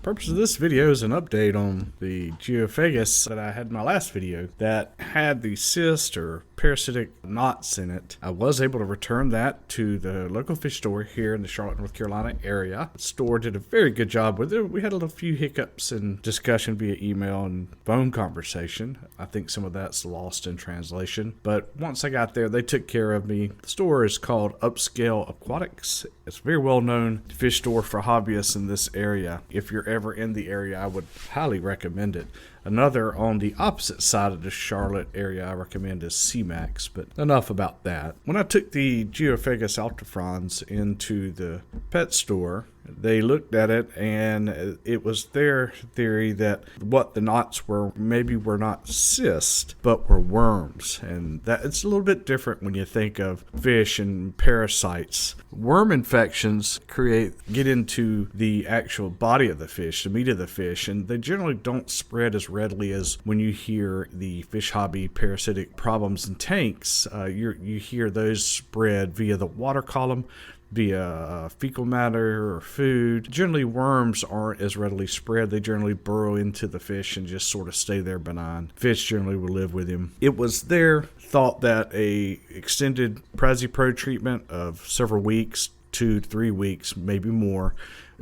Purpose of this video is an update on the Geophagus that I had in my last video that had the cyst or parasitic knots in it. I was able to return that to the local fish store here in the Charlotte, North Carolina area. The store did a very good job with it. We had a few hiccups in discussion via email and phone conversation. I think some of that's lost in translation. But once I got there, they took care of me. The store is called Upscale Aquatics. It's a very well-known fish store for hobbyists in this area. If you're ever in the area, I would highly recommend it. Another on the opposite side of the Charlotte area I recommend is C-Max, but enough about that. When I took the Geophagus Altifrons into the pet store, they looked at it and it was their theory that what the knots were maybe were not cysts, but were worms. And that it's a little bit different when you think of fish and parasites. Worm infections get into the actual body of the fish, the meat of the fish, and they generally don't spread as readily as when you hear the fish hobby parasitic problems in tanks. You hear those spread via the water column, via fecal matter or food. Generally, worms aren't as readily spread. They generally burrow into the fish and just sort of stay there benign. Fish generally will live with him. It was their thought that a extended Prazipro treatment of several weeks, 2 to 3 weeks, maybe more,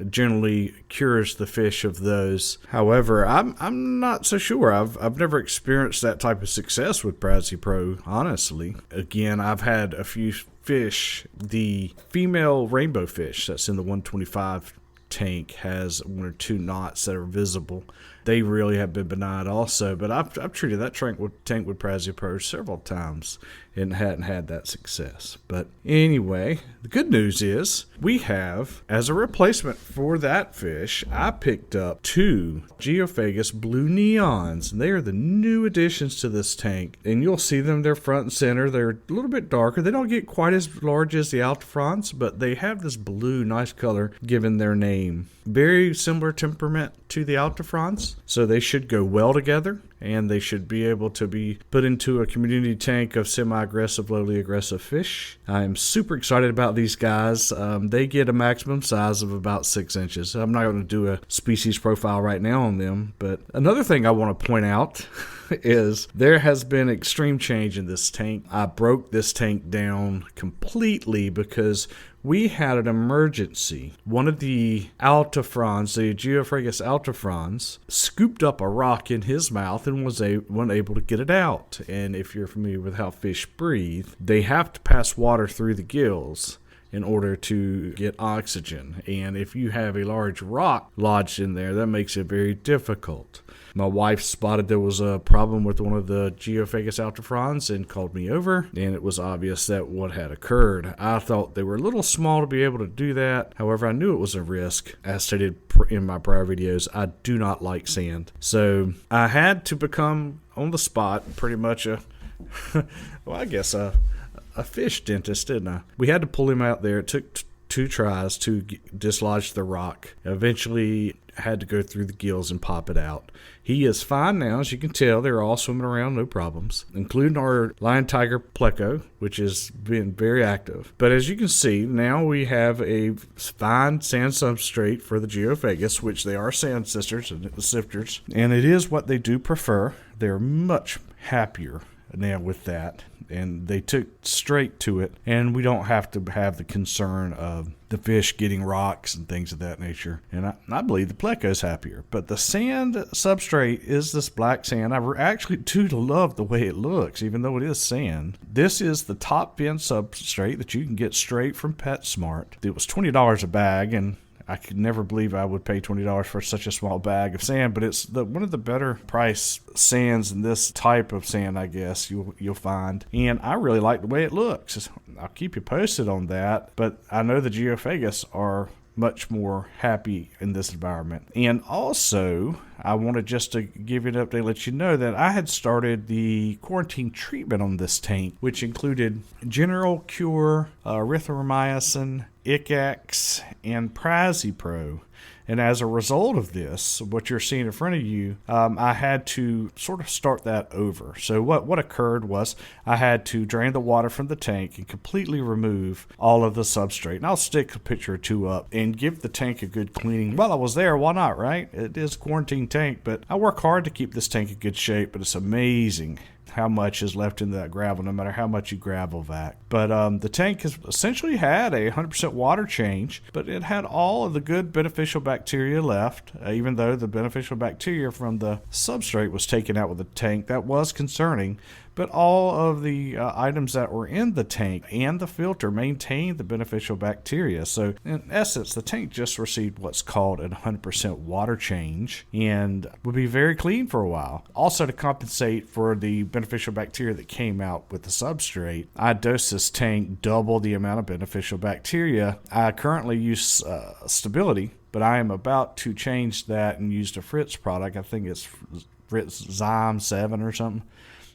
generally cures the fish of those. However, I'm not so sure. I've never experienced that type of success with Prazipro, honestly. Again, I've had a few fish. The female rainbow fish that's in the 125 tank has 1 or 2 knots that are visible. They really have been benign also, but I've treated that tank with Prazipro several times and hadn't had that success. But anyway, the good news is we have, as a replacement for that fish, I picked up 2 Geophagus Blue Neons, and they are the new additions to this tank. And you'll see them, they're front and center. They're a little bit darker. They don't get quite as large as the Altifrons, but they have this blue, nice color given their name. Very similar temperament to the Altifrons, so they should go well together, and they should be able to be put into a community tank of semi-aggressive, lowly aggressive fish. I am super excited about these guys. They get a maximum size of about 6 inches. I'm not going to do a species profile right now on them, but another thing I want to point out is there has been extreme change in this tank. I broke this tank down completely because we had an emergency. One of the Altifrons, the Geophagus Altifrons, scooped up a rock in his mouth and was unable to get it out. And if you're familiar with how fish breathe, they have to pass water through the gills in order to get oxygen. And if you have a large rock lodged in there, that makes it very difficult. My wife spotted there was a problem with one of the Geophagus Altifrons and called me over, and it was obvious that what had occurred. I thought they were a little small to be able to do that. However, I knew it was a risk. As stated in my prior videos, I do not like sand. So I had to become, on the spot, pretty much a fish dentist, didn't I? We had to pull him out there. It took 2 tries to dislodge the rock. Eventually had to go through the gills and pop it out. He is fine now, as you can tell. They're all swimming around, no problems, including our lion tiger pleco, which has been very active. But as you can see, now we have a fine sand substrate for the Geophagus, which they are sand sifters, and it is what they do prefer. They're much happier now with that, and they took straight to it, and we don't have to have the concern of the fish getting rocks and things of that nature. And I believe the pleco's happier. But the sand substrate is this black sand. I actually do love the way it looks, even though it is sand. This is the top fin substrate that you can get straight from PetSmart. It was $20 a bag, and I could never believe I would pay $20 for such a small bag of sand, but it's one of the better price sands in this type of sand, I guess, you'll find. And I really like the way it looks. I'll keep you posted on that, but I know the Geophagus are much more happy in this environment. And also, I wanted just to give you an update, let you know that I had started the quarantine treatment on this tank, which included general cure, erythromycin, Icax, and Prazipro. And as a result of this, what you're seeing in front of you, I had to sort of start that over. So what occurred was I had to drain the water from the tank and completely remove all of the substrate. And I'll stick a picture or two up and give the tank a good cleaning. While I was there, why not, right? It is a quarantine tank, but I work hard to keep this tank in good shape, but it's amazing how much is left in that gravel, no matter how much you gravel vac. But the tank has essentially had a 100% water change, but it had all of the good beneficial bacteria left, even though the beneficial bacteria from the substrate was taken out with the tank. That was concerning, but all of the items that were in the tank and the filter maintained the beneficial bacteria. So in essence, the tank just received what's called a 100% water change and would be very clean for a while. Also, to compensate for the beneficial bacteria that came out with the substrate, I dosed this tank double the amount of beneficial bacteria. I currently use Stability, but I am about to change that and use the Fritz product. I think it's Fritz Zyme 7 or something.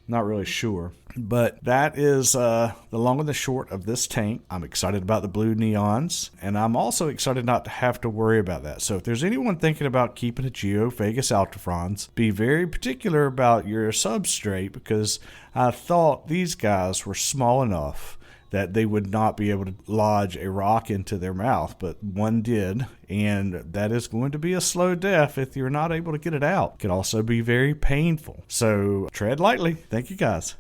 Not really sure. But that is the long and the short of this tank. I'm excited about the Blue Neons, and I'm also excited not to have to worry about that. So if there's anyone thinking about keeping a Geophagus Altifrons, be very particular about your substrate, because I thought these guys were small enough that they would not be able to lodge a rock into their mouth, but one did, and that is going to be a slow death if you're not able to get it out. It can also be very painful. So tread lightly. Thank you, guys.